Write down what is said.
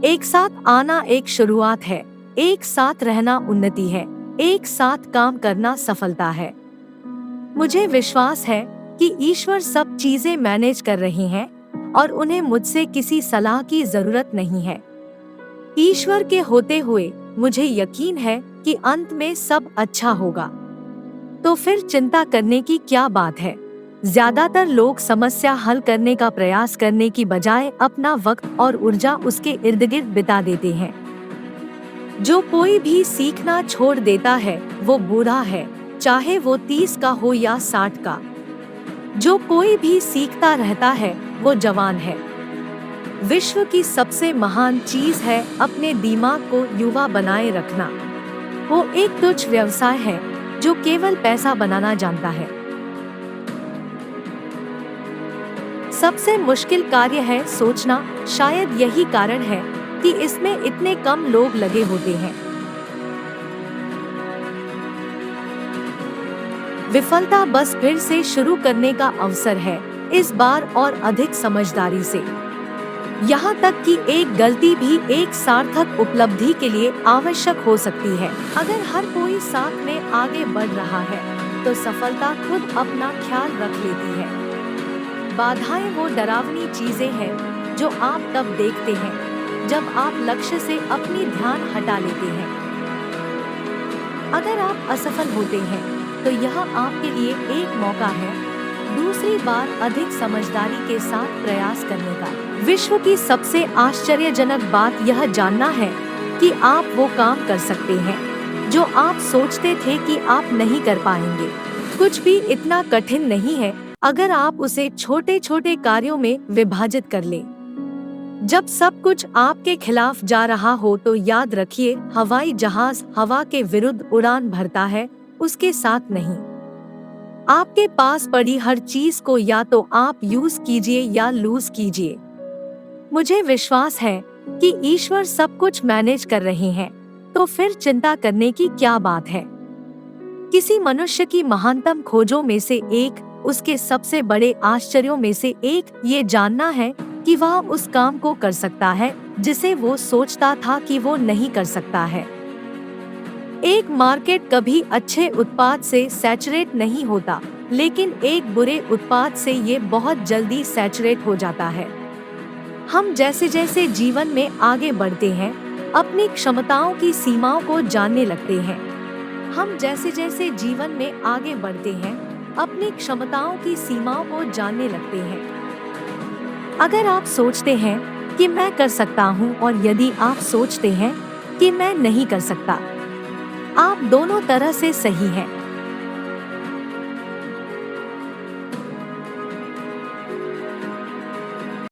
एक साथ आना एक शुरुआत है, एक साथ रहना उन्नति है, एक साथ काम करना सफलता है। मुझे विश्वास है कि ईश्वर सब चीजें मैनेज कर रहे हैं और उन्हें मुझसे किसी सलाह की जरूरत नहीं है। ईश्वर के होते हुए मुझे यकीन है कि अंत में सब अच्छा होगा। तो फिर चिंता करने की क्या बात है? ज्यादातर लोग समस्या हल करने का प्रयास करने की बजाय अपना वक्त और ऊर्जा उसके इर्द गिर्द बिता देते हैं। जो कोई भी सीखना छोड़ देता है वो बूढ़ा है, चाहे वो 30 का हो या 60 का। जो कोई भी सीखता रहता है वो जवान है। विश्व की सबसे महान चीज है अपने दिमाग को युवा बनाए रखना। वो एक तुच्छ व्यवसाय है जो केवल पैसा बनाना जानता है। सबसे मुश्किल कार्य है सोचना। शायद यही कारण है कि इसमें इतने कम लोग लगे होते हैं। विफलता बस फिर से शुरू करने का अवसर है, इस बार और अधिक समझदारी से। यहाँ तक कि एक गलती भी एक सार्थक उपलब्धि के लिए आवश्यक हो सकती है। अगर हर कोई साथ में आगे बढ़ रहा है तो सफलता खुद अपना ख्याल रख लेती है। बाधाएं वो डरावनी चीजें हैं जो आप तब देखते हैं जब आप लक्ष्य से अपनी ध्यान हटा लेते हैं। अगर आप असफल होते हैं तो यह आपके लिए एक मौका है दूसरी बार अधिक समझदारी के साथ प्रयास करने का। विश्व की सबसे आश्चर्यजनक बात यह जानना है कि आप वो काम कर सकते हैं जो आप सोचते थे कि आप नहीं कर पाएंगे। कुछ भी इतना कठिन नहीं है अगर आप उसे छोटे छोटे कार्यों में विभाजित कर लें। जब सब कुछ आपके खिलाफ जा रहा हो तो याद रखिए, हवाई जहाज हवा के विरुद्ध उड़ान भरता है, उसके साथ नहीं। आपके पास पड़ी हर चीज को या तो आप यूज कीजिए या लूज कीजिए। मुझे विश्वास है कि ईश्वर सब कुछ मैनेज कर रहे हैं, तो फिर चिंता करने की क्या बात है। किसी मनुष्य की महानतम खोजों में से एक, उसके सबसे बड़े आश्चर्यों में से एक ये जानना है कि वह उस काम को कर सकता है जिसे वो सोचता था कि वो नहीं कर सकता है। एक मार्केट कभी अच्छे उत्पाद से सैचुरेट नहीं होता, लेकिन एक बुरे उत्पाद से ये बहुत जल्दी सैचुरेट हो जाता है। हम जैसे जैसे जीवन में आगे बढ़ते हैं, अपनी क्षमताओं की सीमाओं को जानने लगते हैं। हम जैसे जैसे जीवन में आगे बढ़ते हैं, अपनी क्षमताओं की सीमाओं को जानने लगते हैं। अगर आप सोचते हैं कि मैं कर सकता हूं और यदि आप सोचते हैं कि मैं नहीं कर सकता, आप दोनों तरह से सही हैं।